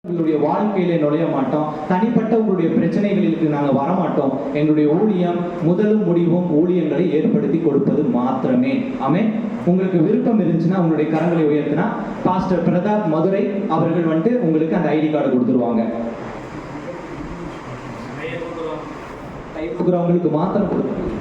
உங்களுடைய வாழ்க்கையில நுழைய மாட்டோம். தனிப்பட்ட உங்களுடைய பிரச்சனைகளுக்கு நாங்கள் வரமாட்டோம். எங்களுடைய ஊழியம் முதலும் முடிவும் ஊழியங்களை ஏற்படுத்தி கொடுப்பது மாத்திரமே. ஆமென். உங்களுக்கு விருப்பம் இருந்துச்சுன்னா உங்களுடைய கரங்களை உயர்த்தினா பாஸ்டர் பிரதாப் மதுரை அவர்கள் உங்களுக்கு அந்த ஐடி கார்டு கொடுத்துருவாங்க. உங்களுக்கு மாத்திரம் கொடுத்துருவாங்க.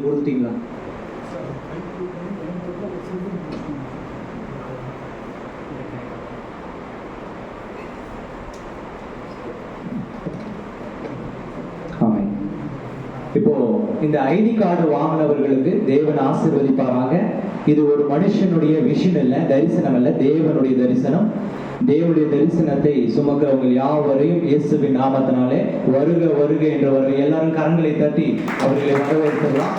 கொடுத்தீங்களா? இப்போ இந்த ஐடி கார்டு வாங்கினவர்களுக்கு தேவன் ஆசீர்வதிப்பாராக. இது ஒரு மனுஷனுடைய விஷன் அல்ல, தரிசனம் அல்ல, தேவனுடைய தரிசனம். தேவனுடைய தரிசனத்தை சுமக்கிறவங்க யாவரையும் இயேசுவின் நாமத்தினாலே வருக வருக என்றவர்கள் எல்லாரும் கரங்களை தட்டி அவர்களை வரவேற்கலாம்.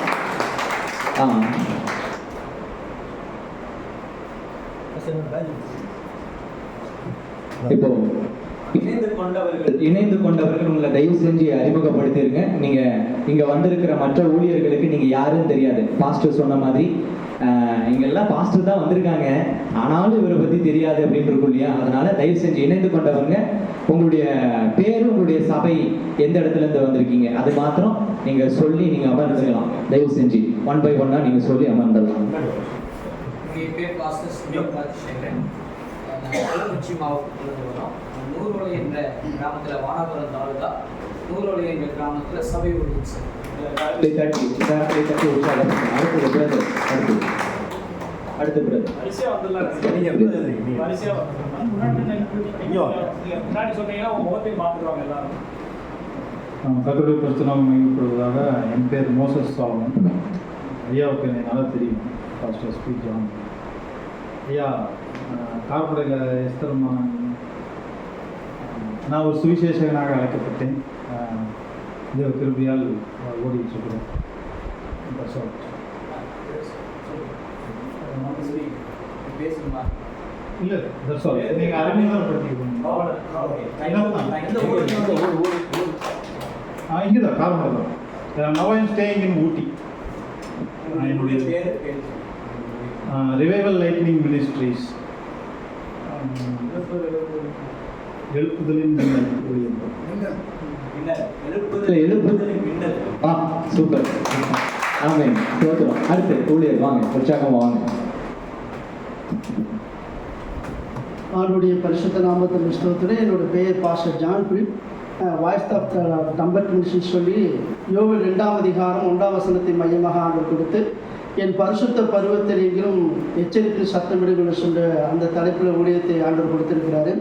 இப்போ இணைந்து கொண்டவர்கள் உங்களை தயவு செஞ்சு அறிமுகப்படுத்திருங்க. நீங்க இங்க வந்திருக்கிற மற்ற ஊழியர்களுக்கு நீங்க யாருன்னு தெரியாது. பாஸ்டர் சொன்ன மாதிரி இங்கெல்லாம் பாஸ்டர் தான் வந்திருக்காங்க, ஆனாலும் இவரை பத்தி தெரியாது அப்படின்னு இருக்கும் இல்லையா? அதனால தயவு செஞ்சு இணைந்து கொண்டவங்க உங்களுடைய பேரு, உங்களுடைய சபை எந்த இடத்துல இருந்து வந்திருக்கீங்க அது மாத்திரம் நீங்க சொல்லி நீங்க அமர்ந்துக்கலாம். தயவு செஞ்சு 1 by 1 நீங்க சொல்லி அமர்ந்துடலாம். நூறுவலை என்ற கிராமத்தில் வானபுரம் தாலுகா நூறுவலை என்ற கிராமத்தில் சபை ஊழியம். கர்த்தருடைய பரிசுத்தம் மையப்படுவதாக. என் பேர் மோசஸ் சாலமன். ஐயாவுக்கு எனக்கு நல்லா தெரியும், பாஸ்டர் ஸ்பீ ஜான் ஐயா. கார்படையில் எஸ்தர்மா நான் ஒரு சுவிசேஷகனாக அழைக்கப்பட்டேன். தேவ கிருபையால் ஓடிட்டு இருக்கிறேன். இல்லை நீங்கள் அறிமுகப்படுத்திக்கணும். இங்கே தான் கார்படை தான். நவ் ஐம் ஸ்டேயிங் இன் ஊட்டி. என்னுடைய ரிவைவல் லைட்னிங் மினிஸ்ட்ரீஸ், எழுப்புதலின் ஊழியம். சூப்பர். ஆமென். அடுத்து ஊழியர் வாங்க, உற்சாகமா வாங்க. ஆண்டுடைய பரிசுத்த நாமத்தின் ஸ்தோத்திரம். என்னோட பெயர் pastor John Philip. Voice of டம்பர் மினிஸ்ட்ரி சொல்லி யோவேல் 2ஆம் அதிகாரம் 1ஆம் வசனத்தை மையமாக ஆண்டு கொடுத்து என் பரிசுத்த பருவத்தில் எங்கிலும் எச்சரித்து சத்தமிடுகள் சொல்ல அந்த தலைப்பில் ஊழியத்தை ஆண்டவர் கொடுத்திருக்கிறாரு.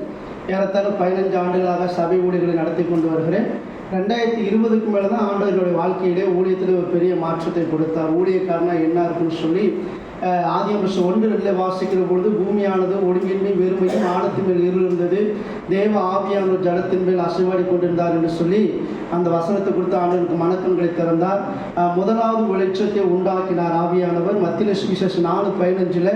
ஏறத்தாழ 15 ஆண்டுகளாக சபை ஊழியர்களை நடத்தி கொண்டு வருகிறேன். 2020க்கு மேலே தான் ஆண்டவர்களுடைய வாழ்க்கையிலே ஊழியத்தில் ஒரு பெரிய மாற்றத்தை கொடுத்தார். ஊழியக்காரனா என்ன இருக்குன்னு சொல்லி ஆதியாகமம் 1:2 வாசிக்கிற பொழுது பூமியானது ஒழுங்கின்மை வெறுமையும் ஆழத்தின் மேல் இருள் இருந்தது, தேவ ஆவியானவர் ஜலத்தின் மேல் அசைவாடி கொண்டிருந்தார் என்று சொல்லி அந்த வசனத்தை கொடுத்து ஆண்டவருக்கு மனக்கண்களை திறந்தார். முதலாவது வெளிச்சத்தை உண்டாக்கினார் ஆவியானவர். மத்திய சுவிசேஷம் 4:15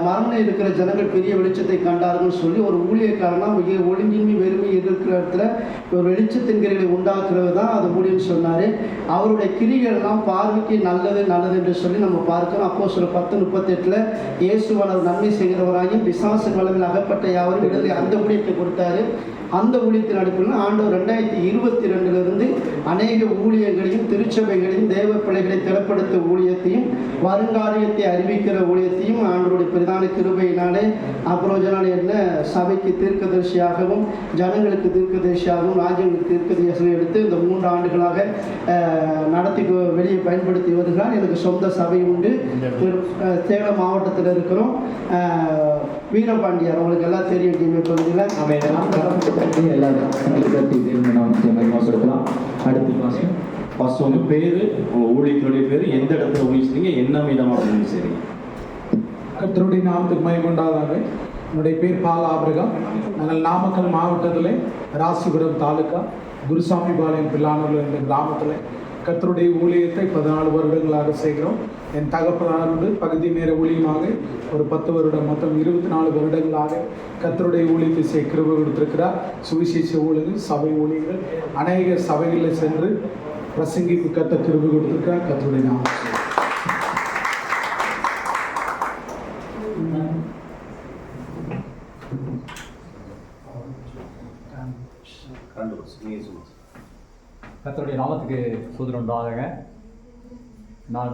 மரணம் இருக்கிற ஜனங்கள் பெரிய வெளிச்சத்தை கண்டார்கள் சொல்லி ஒரு ஊழியக்காரனா மிக ஒழுங்கின்மை வெறுமை இருக்கிற இடத்துல ஒரு வெளிச்சத்தின் கிரிகளை உண்டாக்குறது தான் அது ஊழியம் சொன்னார். அவருடைய கிரிகள் எல்லாம் பார்வைக்கு நல்லது நல்லது என்று சொல்லி நம்ம பார்க்கிறோம். அப்போஸ்தலர் 10:38 இயேசுவானவர் நன்மை செய்கிறவராயும் பிசாசின் வல்லமையில் அகப்பட்ட யாவரும் விடுதலை அந்த ஊழியத்தை கொடுத்தாரு. அந்த ஊழியத்தின் அடிப்படையில் ஆண்டவர் 2022 அநேக ஊழியர்களையும் திருச்சபைகளையும் தேவ பிள்ளைகளை திறப்படுத்த ஊழியத்தையும் வருங்காரியத்தை அறிவிக்கிற ஊழியத்தையும் ஆண்டவருடைய பிரதான கிருபையினாலே அப்புறம் என்ன சபைக்கு தீர்க்கதரிசியாகவும் ஜனங்களுக்கு தீர்க்கதரிசியாகவும் ராஜ்யங்களுக்கு தீர்க்கதரிசியாக எடுத்து இந்த 3 ஆண்டுகளாக நடத்தி வெளியே பயன்படுத்தி வருகிறார். எனக்கு சொந்த சபை உண்டு. சேலம் மாவட்டத்தில் இருக்கிறோம். வீரபாண்டியார் உங்களுக்கு எல்லாம் தெரியும். டிமே பகுதியில் அடுத்து உங்கள் பேர், உங்கள் ஊழியர்களுடைய பேர், எந்த இடத்துல ஊழிச்சிருங்க, என்ன விதமாக ஊழிச்சிருங்க? கர்த்தருடைய நாமத்துக்கு மகிமை உண்டாதாக. என்னுடைய பேர் பால் ஆபிரகாம். நாங்கள் நாமக்கல் மாவட்டத்தில் ராசிபுரம் தாலுக்கா குருசாமி பாளையம் பிள்ளானூர் என்ற கிராமத்தில் கர்த்தருடைய ஊழியத்தை 14 வருடங்களாக செய்கிறோம். என் தகப்பனாரோடு பகுதி நேர ஊழியமாக ஒரு 10 வருடம், மொத்தம் 24 வருடங்களாக கர்த்தருடைய ஊழியத்தை செய்ய கிருபை கொடுத்திருக்கிறார். சுவிசேஷ ஊழியர்கள், சபை ஊழியர்கள், அநேக சபைகளில் சென்று பிரசங்கிக்கு கர்த்தர் கிருபை கொடுத்திருக்கிறார். கர்த்தருடைய நாமம். கர்த்தருடைய நாமத்துக்கு சூதனம் உண்டாகுங்க. நான்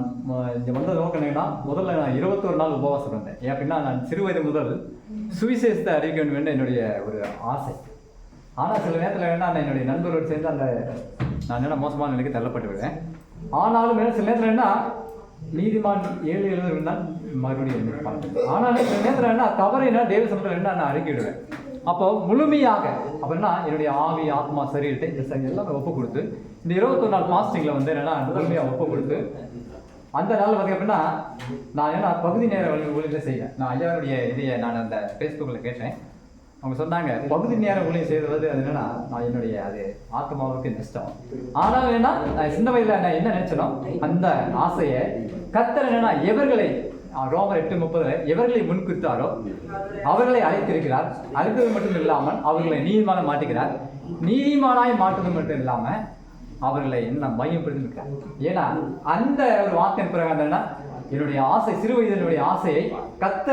இங்கே வந்த நோக்கம் என்னன்னா, முதல்ல நான் 21 நாள் உபவாசம் இருந்தேன். ஏன் அப்படின்னா, நான் சிறு வயது முதல் சுவிசேஷத்தை அறிவிக்க வேண்டும் என்று என்னுடைய ஒரு ஆசை. ஆனால் சில நேரத்தில் வேணா நான் என்னுடைய நண்பர்களோடு சேர்ந்து நான் என்ன மோசமான நிலைக்கு தள்ளப்பட்டு விடுவேன். ஆனாலும் சில நேரத்தில் என்ன நீதிமான் 7 இருந்தால் மறுபடியும் பார்ப்பேன். ஆனாலும் சில நேரத்தில் என்ன தவறு என்ன தேவ சமூகத்தில் என்ன நான் அறிக்கை விடுவேன். அப்போ முழுமையாக அப்படின்னா என்னுடைய ஆவி, ஆத்மா, சரீரத்தை எல்லாமே ஒப்பு கொடுத்து இந்த 21 நாள் பாஸ்டிங்கில் என்னன்னா முழுமையாக ஒப்பு கொடுத்து அந்த நாள் அப்படின்னா நான் ஏன்னா பகுதி நேர ஊழியத்தை செய்வேன். நான் ஐயாவுடைய இதையை நான் அந்த ஃபேஸ்புக்கில் கேட்டேன். அவங்க சொன்னாங்க பகுதி நேர ஊழியம் செய்வது அது என்னன்னா நான் என்னுடைய அது ஆத்மாவுக்கு நஷ்டம். ஆனால் ஏன்னா நான் சின்ன வயதில் நான் என்ன நினைச்சனோ அந்த ஆசையை கர்த்தர் என்னன்னா எவர்களை ரோமர் 8:30 எவர்களை முன்குறித்தாரோ அவர்களை அழைத்திருக்கிறார். அழைத்தது மட்டும் இல்லாமல் அவர்களை நீதிமான மாட்டுகிறார். நீதிமானாய் மாற்றுவது மட்டும் இல்லாமல் அவர்களை என்ன மையப்படுத்திருக்கிறார். ஏன்னா அந்த ஒரு வார்த்தையின் பிறகு என்னன்னா என்னுடைய ஆசை, சிறு வயதினுடைய ஆசையை கர்த்தர்